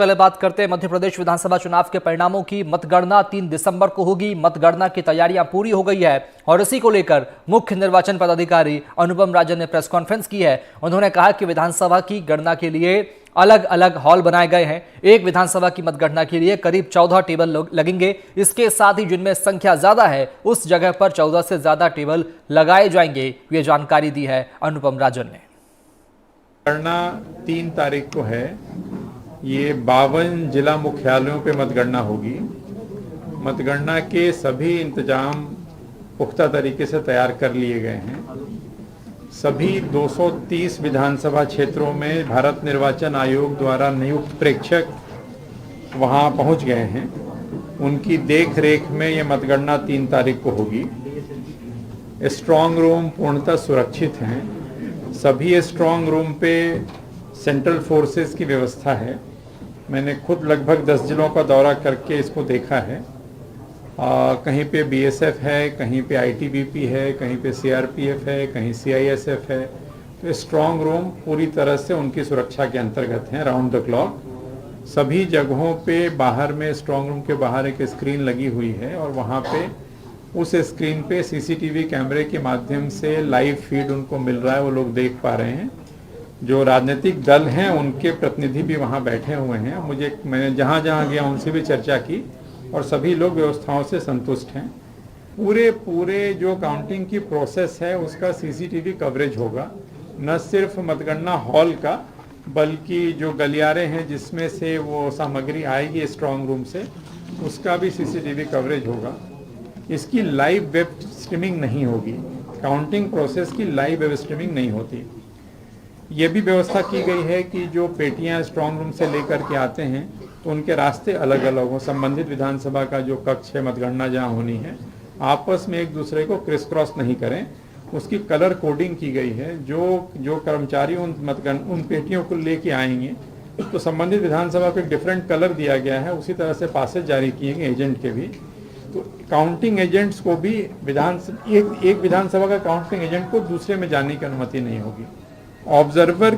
पहले बात करते हैं मध्य प्रदेश विधानसभा चुनाव के परिणामों की। मतगणना 3 दिसंबर को होगी। मतगणना की तैयारियां पूरी हो गई है और इसी को लेकर मुख्य निर्वाचन पदाधिकारी अनुपम राजन ने प्रेस कॉन्फ्रेंस की है। उन्होंने कहा कि विधानसभा की गणना के लिए अलग अलग हॉल बनाए गए हैं। एक विधानसभा की मतगणना के लिए करीब 14 टेबल लगेंगे। इसके साथ ही जिनमें संख्या ज्यादा है उस जगह पर 14 से ज्यादा टेबल लगाए जाएंगे। ये जानकारी दी है अनुपम राजन ने। गणना 3 तारीख को है। ये 52 जिला मुख्यालयों पे मतगणना होगी। मतगणना के सभी इंतजाम पुख्ता तरीके से तैयार कर लिए गए हैं। सभी 230 विधानसभा क्षेत्रों में भारत निर्वाचन आयोग द्वारा नियुक्त प्रेक्षक वहां पहुंच गए हैं। उनकी देख रेख में ये मतगणना 3 तारीख को होगी। स्ट्रांग रूम पूर्णतः सुरक्षित हैं। सभी स्ट्रांग रूम पे सेंट्रल फोर्सेस की व्यवस्था है। मैंने खुद लगभग 10 जिलों का दौरा करके इसको देखा है। कहीं पे बीएसएफ है, कहीं पे आईटीबीपी है, कहीं पे सीआरपीएफ है, कहीं सीआईएसएफ है। तो स्ट्रांग रूम पूरी तरह से उनकी सुरक्षा के अंतर्गत हैं राउंड द क्लॉक। सभी जगहों पे बाहर में स्ट्रांग रूम के बाहर एक स्क्रीन लगी हुई है और वहाँ पे उस स्क्रीन पे सीसीटीवी कैमरे के माध्यम से लाइव फीड उनको मिल रहा है, वो लोग देख पा रहे हैं। जो राजनीतिक दल हैं उनके प्रतिनिधि भी वहाँ बैठे हुए हैं। मैंने जहाँ जहाँ गया उनसे भी चर्चा की और सभी लोग व्यवस्थाओं से संतुष्ट हैं। पूरे जो काउंटिंग की प्रोसेस है उसका सीसीटीवी कवरेज होगा। न सिर्फ मतगणना हॉल का बल्कि जो गलियारे हैं जिसमें से वो सामग्री आएगी स्ट्रांग रूम से, उसका भी सीसीटीवी कवरेज होगा। इसकी लाइव वेब स्ट्रीमिंग नहीं होगी। काउंटिंग प्रोसेस की लाइव वेब स्ट्रीमिंग नहीं होती। ये भी व्यवस्था की गई है कि जो पेटियां स्ट्रांग रूम से लेकर के आते हैं तो उनके रास्ते अलग अलग हों। संबंधित विधानसभा का जो कक्ष है, मतगणना जहाँ होनी है, आपस में एक दूसरे को क्रिस क्रॉस नहीं करें। उसकी कलर कोडिंग की गई है। जो कर्मचारी उन पेटियों को लेके आएंगे तो संबंधित विधानसभा को एक डिफरेंट कलर दिया गया है। उसी तरह से पासेज जारी किए गए एजेंट के भी। तो काउंटिंग एजेंट्स को भी एक विधानसभा का काउंटिंग एजेंट को दूसरे में जाने की अनुमति नहीं होगी। ऑब्जर्वर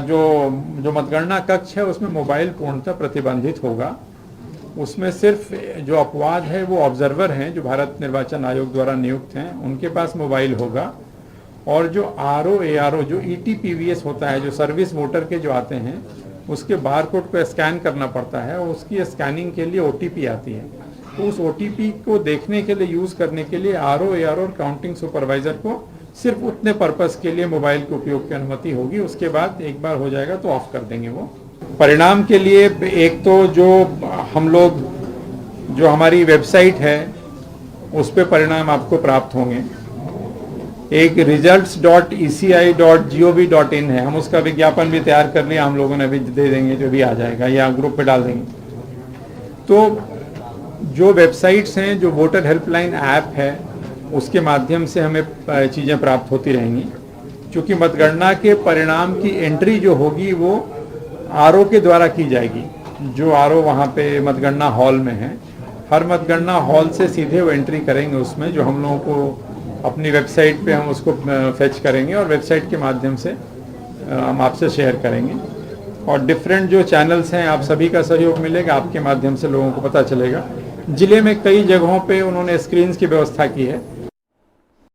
जो मतगणना कक्ष है उसमें मोबाइल पूर्णतः प्रतिबंधित होगा। उसमें सिर्फ जो अपवाद है वो ऑब्जर्वर हैं जो भारत निर्वाचन आयोग द्वारा नियुक्त हैं, उनके पास मोबाइल होगा। और जो आरओ एआरओ जो ईटीपीवीएस होता है, जो सर्विस वोटर के जो आते हैं, उसके बारकोड को स्कैन करना पड़ता है और उसकी स्कैनिंग के लिए ओटीपी आती है। तो उस ओटीपी को देखने के लिए, यूज़ करने के लिए आरओ एआरओ और काउंटिंग सुपरवाइजर को सिर्फ उतने पर्पस के लिए मोबाइल के उपयोग की अनुमति होगी। उसके बाद एक बार हो जाएगा तो ऑफ कर देंगे वो। परिणाम के लिए एक तो जो हम लोग जो हमारी वेबसाइट है उस पे परिणाम आपको प्राप्त होंगे। एक results.eci.gov.in है, हम उसका विज्ञापन भी तैयार कर लिया, हम लोगों ने भी दे देंगे, जो भी आ जाएगा या ग्रुप पे डाल देंगे। तो जो वेबसाइट्स हैं, जो वोटर हेल्पलाइन ऐप है, उसके माध्यम से हमें चीज़ें प्राप्त होती रहेंगी। क्योंकि मतगणना के परिणाम की एंट्री जो होगी वो आरओ के द्वारा की जाएगी। जो आरओ वहाँ पे मतगणना हॉल में है, हर मतगणना हॉल से सीधे वो एंट्री करेंगे उसमें, जो हम लोगों को अपनी वेबसाइट पे हम उसको फेच करेंगे और वेबसाइट के माध्यम से हम आपसे शेयर करेंगे। और डिफरेंट जो चैनल्स हैं, आप सभी का सहयोग मिलेगा, आपके माध्यम से लोगों को पता चलेगा। जिले में कई जगहों पे उन्होंने स्क्रीन्स की व्यवस्था की है।